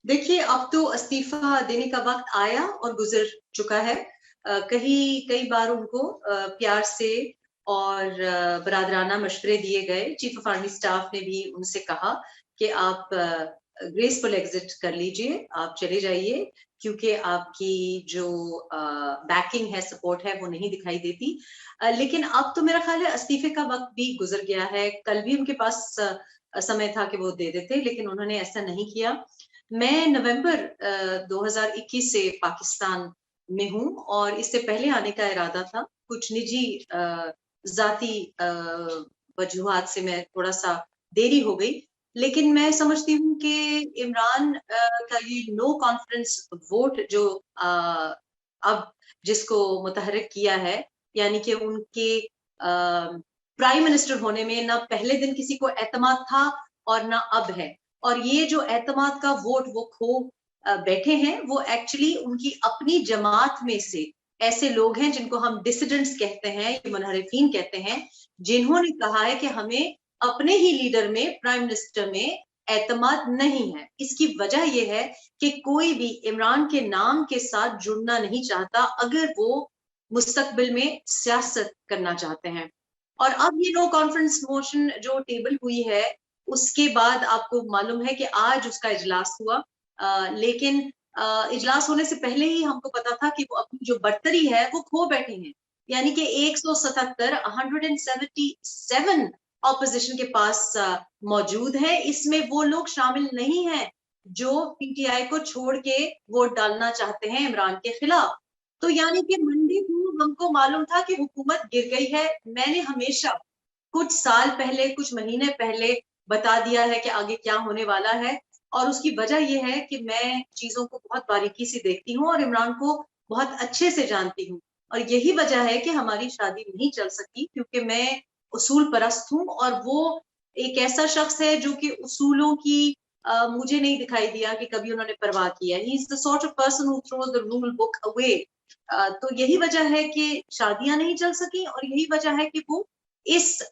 देखिए, अब तो इस्तीफा देने का वक्त आया और गुजर चुका है। कई बार उनको प्यार से और बरादराना मशवरे दिए गए। चीफ ऑफ आर्मी स्टाफ ने भी उनसे कहा कि आप ग्रेसफुल एग्जिट कर लीजिए, आप चले जाइए, क्योंकि आपकी जो बैकिंग है, सपोर्ट है, वो नहीं दिखाई देती। लेकिन अब तो मेरा ख्याल है इस्तीफे का वक्त भी गुजर गया है। कल भी उनके पास समय था कि वो दे देते, लेकिन उन्होंने ऐसा नहीं किया। मैं नवंबर 2021 से पाकिस्तान में हूँ और इससे पहले आने का इरादा था। कुछ निजी जाती वजूहात से मैं थोड़ा सा देरी हो गई, लेकिन मैं समझती हूँ कि इमरान का ये नो कॉन्फिडेंस वोट जो अब जिसको मुतहर्रिक किया है, यानी कि उनके प्राइम मिनिस्टर होने में ना पहले दिन किसी को एतमाद था और ना अब है। और ये जो एतमाद का वोट वो खो बैठे हैं, वो एक्चुअली उनकी अपनी जमात में से ऐसे लोग हैं जिनको हम डिसिडेंट्स कहते हैं, मुनहरिफीन कहते हैं, जिन्होंने कहा है कि हमें अपने ही लीडर में, प्राइम मिनिस्टर में एतमाद नहीं है। इसकी वजह यह है कि कोई भी इमरान के नाम के साथ जुड़ना नहीं चाहता अगर वो मुस्तकबिल में सियासत करना चाहते हैं। और अब ये नो कॉन्फ्रेंस मोशन जो टेबल हुई है, उसके बाद आपको मालूम है कि आज उसका इजलास हुआ। लेकिन इजलास होने से पहले ही हमको पता था कि वो अपनी जो बढ़तरी है वो खो बैठे हैं। यानी कि 177 ऑपोजिशन के पास मौजूद है। इसमें वो लोग शामिल नहीं हैं जो पीटीआई को छोड़ के वोट डालना चाहते हैं इमरान के खिलाफ। तो यानी कि मंडे को हमको मालूम था कि हुकूमत गिर गई है। मैंने हमेशा कुछ साल पहले, कुछ महीने पहले बता दिया है कि आगे क्या होने वाला है, और उसकी वजह यह है कि मैं चीजों को बहुत बारीकी से देखती हूँ और इमरान को बहुत अच्छे से जानती हूँ। और यही वजह है कि हमारी शादी नहीं चल सकी, क्योंकि मैं उसूल परस्त हूँ और वो एक ऐसा शख्स है जो कि उसूलों की मुझे नहीं दिखाई दिया कि कभी उन्होंने परवाह किया। He is the sort of person who throws the rule book away. तो यही वजह है कि शादियां नहीं चल सकी, और यही वजह है कि वो इस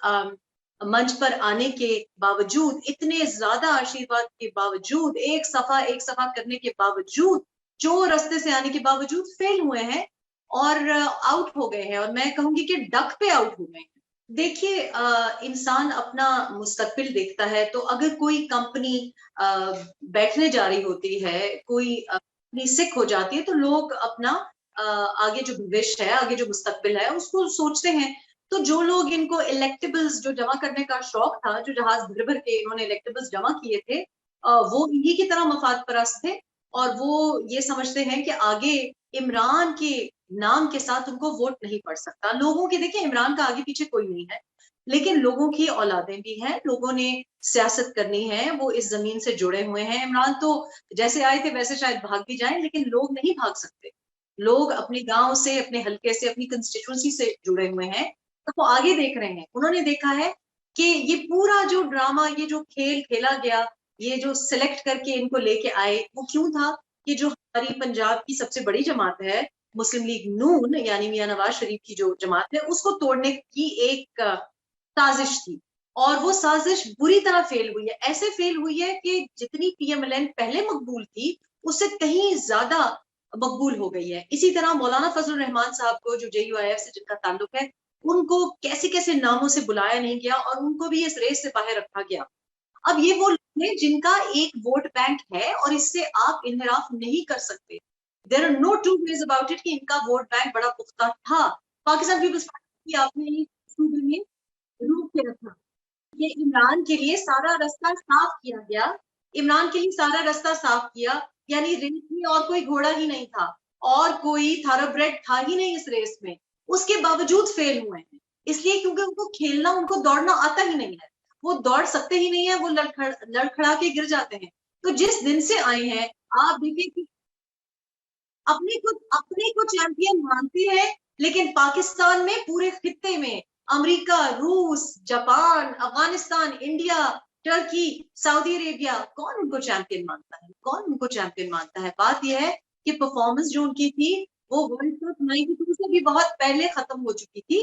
मंच पर आने के बावजूद, इतने ज्यादा आशीर्वाद के बावजूद, एक सफा करने के बावजूद, जो रास्ते से आने के बावजूद फेल हुए हैं और आउट हो गए हैं, और मैं कहूंगी कि डक पे आउट हो गए हैं। देखिए, इंसान अपना मुस्तकबिल देखता है, तो अगर कोई कंपनी बैठने जा रही होती है, कोई अपनी सिक हो जाती है, तो लोग अपना आगे जो भविष्य है, आगे जो मुस्तकबिल है, उसको सोचते हैं। तो जो लोग इनको इलेक्टेबल्स जो जमा करने का शौक था, जो जहाज भर भर के इन्होंने इलेक्टेबल्स जमा किए थे, वो इन्हीं की तरह मफाद परस्त थे, और वो ये समझते हैं कि आगे इमरान के नाम के साथ उनको वोट नहीं पड़ सकता। लोगों के, देखिए, इमरान का आगे पीछे कोई नहीं है, लेकिन लोगों की औलादें भी हैं, लोगों ने सियासत करनी है, वो इस जमीन से जुड़े हुए हैं। इमरान तो जैसे आए थे वैसे शायद भाग भी जाएं, लेकिन लोग नहीं भाग सकते। लोग अपने गांव से, अपने हलके से, अपनी कंस्टिट्यूंसी से जुड़े हुए हैं, तो वो आगे देख रहे हैं। उन्होंने देखा है कि ये पूरा जो ड्रामा, ये जो खेल खेला गया, ये जो सिलेक्ट करके इनको लेके आए, वो क्यों था कि जो हमारी पंजाब की सबसे बड़ी जमात है, मुस्लिम लीग नून, यानी मियां नवाज शरीफ की जो जमात है, उसको तोड़ने की एक साजिश थी। और वो साजिश बुरी तरह फेल हुई है। ऐसे फेल हुई है कि जितनी पीएमएलएन पहले मकबूल थी, उससे कहीं ज्यादा मकबूल हो गई है। इसी तरह मौलाना फजल रहमान साहब को, जो जेयूआईएफ से जिनका ताल्लुक है, उनको कैसे कैसे नामों से बुलाया नहीं गया और उनको भी इस रेस से बाहर रखा गया। अब ये वो लोग हैं जिनका एक वोट बैंक है, और इससे आप इनहराफ नहीं कर सकते। There are no two ways about it कि इनका वोट बैंक बड़ा पुख्ता था। पाकिस्तान पीपल्स पार्टी की आपने सूबे में रोक के रखा। ये इमरान के लिए सारा रास्ता साफ किया गया। इमरान के लिए सारा रास्ता साफ किया, यानी रेस में और कोई घोड़ा ही नहीं था, और कोई थारोब्रेड था ही नहीं इस रेस में। उसके बावजूद फेल हुए हैं, इसलिए क्योंकि उनको खेलना, उनको दौड़ना आता ही नहीं है। वो दौड़ सकते ही नहीं है, वो लड़खड़ा के गिर जाते हैं। तो जिस दिन से आए हैं, आप देखिए कि अपने को चैंपियन मानते हैं, लेकिन पाकिस्तान में, पूरे खित्ते में, अमेरिका, रूस, Japan, Afghanistan, India, Turkey, Saudi Arabia, कौन उनको चैंपियन मानता है? कौन उनको चैंपियन मानता है? बात यह है कि परफॉर्मेंस जो उनकी थी, वो वर्ल्ड कप 92 से भी बहुत पहले खत्म हो चुकी थी।